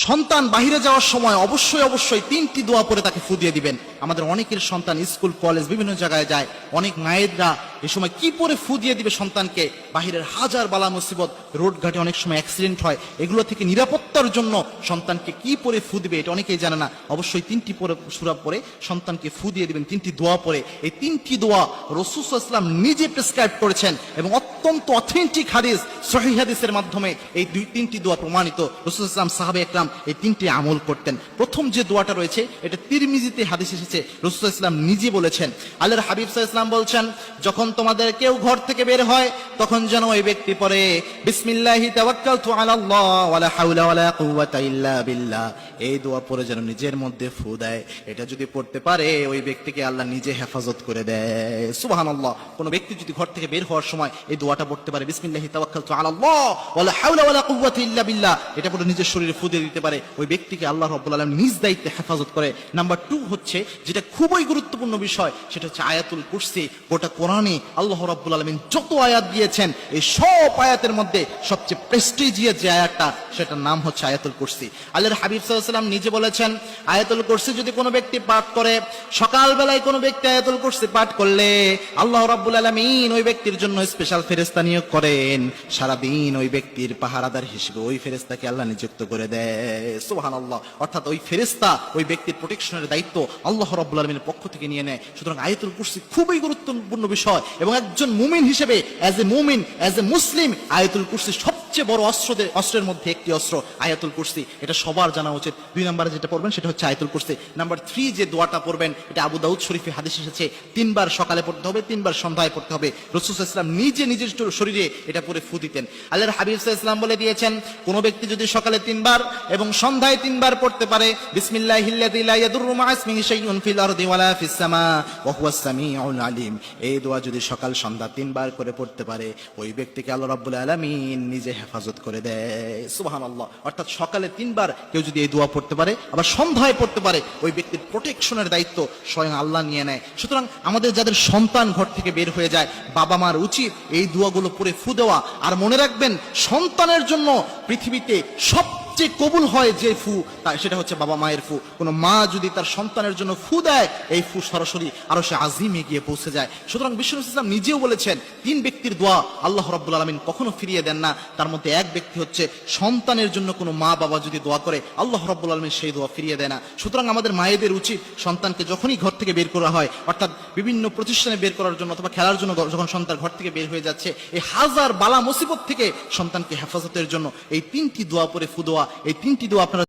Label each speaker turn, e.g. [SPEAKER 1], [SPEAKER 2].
[SPEAKER 1] সন্তান বাহিরে যাওয়ার সময় অবশ্যই তিনটি দোয়া পরে তাকে ফু দিয়ে দিবেন। আমাদের অনেকের সন্তান স্কুল কলেজ বিভিন্ন জায়গায় যায়, অনেক মায়েরা এই সময় কি পরে ফু দিয়ে দিবে সন্তানকে? বাহিরের হাজার বালা মুসিবত, রোড ঘাটে অনেক সময় অ্যাক্সিডেন্ট হয়, এগুলো থেকে নিরাপত্তার জন্য সন্তানকে কি পরে ফু দিবে এটা অনেকেই জানে না। অবশ্যই তিনটি সূরা পরে সন্তানকে ফু দিয়ে দিবেন, তিনটি দোয়া পরে। এই তিনটি দোয়া রাসূল সাল্লাল্লাহু আলাইহি ওয়াসাল্লাম নিজে প্রেসক্রাইব করেছেন এবং অত্যন্ত অথেন্টিক হাদিস, সহিহ হাদিসের মাধ্যমে এই তিনটি দোয়া প্রমাণিত। রাসূল সাল্লাল্লাহু আলাইহি ওয়াসাল্লাম, সাহাবা একরাম এই তিনটি আমল করতেন। প্রথম যে দোয়াটা রয়েছে এটা তিরমিজিতে হাদিস এসেছে, রাসূল সাল্লাল্লাহু আলাইহি ওয়াসাল্লাম নিজে বলেছেন। আল্লাহর হাবিব সাল্লাল্লাহু আলাইহি ওয়াসাল্লাম বলছেন, যখন তোমাদের কেউ ঘর থেকে বের হয় তখন যেন ওই ব্যক্তি পড়ে বিসমিল্লাহি তাওয়াক্কালতু আলাল্লাহ ওয়ালা হাওলা ওয়ালা কুওয়াতা ইল্লা বিল্লাহ। এই দোয়া পড়ে যেন নিজের মধ্যে ফু দেয়। এটা যদি পড়তে পারে ওই ব্যক্তিকে আল্লাহ নিজে হেফাজত করে দেয়। সুবহানাল্লাহ। কোন ব্যক্তি যদি ঘর থেকে বের হওয়ার সময় এই দোয়াটা পড়তে পারে, বিসমিল্লাহি তাওয়াক্কালতু আলাল্লাহ ওয়ালা হাওলা ওয়ালা কুওয়াতা ইল্লা বিল্লাহ, এটা পড়ে নিজের শরীরে ফু দিয়ে দিতে পারে, ওই ব্যক্তিকে আল্লাহ রাব্বুল আলামিন নিজ দায়িত্বে হেফাজত করে। নাম্বার 2 হচ্ছে, যেটা খুবই গুরুত্বপূর্ণ বিষয়, সেটা হচ্ছে আয়াতুল কুরসি। গোটা কোরআনে আল্লাহ রাব্বুল আলামিন যত আয়াত দিয়েছেন, এই সব আয়াতের মধ্যে সবচেয়ে প্রেস্টিজিয়াস যে আয়াতটা, সেটার নাম হচ্ছে আয়াতুল কুরসি। আল্লাহর হাবিব সাল্লাল্লাহু আলাইহি ওয়াসাল্লাম নিজে বলেছেন, আয়াতুল কুরসি যদি কোনো ব্যক্তি পাঠ করে, সকাল বেলায় কোনো ব্যক্তি আয়াতুল কুরসি পাঠ করলে আল্লাহ রাব্বুল আলামিন ওই ব্যক্তির জন্য স্পেশাল ফেরেশতা নিয়োগ করেন। সারা দিন ওই ব্যক্তির পাহারাদার হিসেবে ওই ফেরেশতাকে আল্লাহ নিযুক্ত করে দেয়। সুবহানাল্লাহ। অর্থাৎ ওই ফেরেশতা ওই ব্যক্তির প্রোটেকশনের দায়িত্ব আল্লাহ রাব্বুল আলামিনের পক্ষ থেকে নিয়ে নেয়। সুতরাং আয়াতুল কুরসি খুবই গুরুত্বপূর্ণ বিষয়, এবং একজন মুমিন হিসেবে, অ্যাজ এ মুমিন, অ্যাজ এ মুসলিম, আয়াতুল কুরসি সবচেয়ে বড় অস্ত্রের মধ্যে একটি অস্ত্র আয়াতুল কুরসি। এটা সবার জানা উচিত। 2 নম্বরে যেটা পড়বেন সেটা হচ্ছে আয়াতুল কুরসি। নাম্বার 3 যে দোয়াটা পড়বেন, এটা আবু দাউদ শরীফে হাদিস এসেছে, 3 বার সকালে পড়তে হবে, 3 বার সন্ধ্যায় পড়তে হবে। রাসূল সাল্লাল্লাহু আলাইহি ওয়াসাল্লাম নিজে নিজের শরীরে এটা পরে ফু দিতেন। আল্লাহর হাবিব সাল্লাল্লাহু আলাইহি ওয়াসাল্লাম বলে দিয়েছেন, কোন ব্যক্তি যদি সকালে 3 বার এবং সন্ধ্যায় 3 বার পড়তে পারে, বিসমিল্লাহিল্লাযী লা ইয়াদুররু মা ইসমিহি শাইউন ফিল আরদি ওয়ালা ফিস সামা ওয়া হুয়াস সামিউল আলিম, এই দোয়া যদি সকাল সন্ধ্যা 3 বার করে পড়তে পারে, ওই ব্যক্তিকে আল্লাহ রাব্বুল আলামিন নিজে হেফাজত করে দেয়। সুবহানাল্লাহ। অর্থাৎ সকালে 3 বার কেউ যদি এই দোয়া পড়তে পারে, আবার সন্ধ্যায় পড়তে পারে, ওই ব্যক্তির প্রোটেকশনের দায়িত্ব স্বয়ং আল্লাহ নিয়ে নেয়। সুতরাং আমাদের যাদের সন্তান ঘর থেকে বের হয়ে যায়, বাবা মার উচিত এই দোয়াগুলো পড়ে ফু দেওয়া। আর মনে রাখবেন, সন্তানের জন্য পৃথিবীতে সবচেয়ে কবুল হয় যে ফু, সেটা হচ্ছে বাবা মায়ের ফু। কোনো মা যদি তার সন্তানের জন্য ফু দেয়, এই ফু সরাসরি আরশে আজিমে গিয়ে পৌঁছে যায়। সুতরাং বিষ্ণু ইসলাম নিজেও বলেছেন, 3 ব্যক্তির দোয়া আল্লাহ রাব্বুল আলামিন কখনো ফিরিয়ে দেন না। তার মধ্যে এক ব্যক্তি হচ্ছে সন্তানের জন্য কোনো মা বাবা যদি দোয়া করে, আল্লাহ রাব্বুল আলামিন সেই দোয়া ফিরিয়ে দেয় না। সুতরাং আমাদের মায়েদের উচিত, সন্তানকে যখনই ঘর থেকে বের করা হয়, অর্থাৎ বিভিন্ন প্রতিষ্ঠানে বের করার জন্য অথবা খেলার জন্য যখন সন্তান ঘর থেকে বের হয়ে যাচ্ছে, এই হাজার বালা মুসিবত থেকে সন্তানকে হেফাজতের জন্য এই 3টি দোয়া পরে ফু দেওয়া, এই 3টি দোয়া আপনারা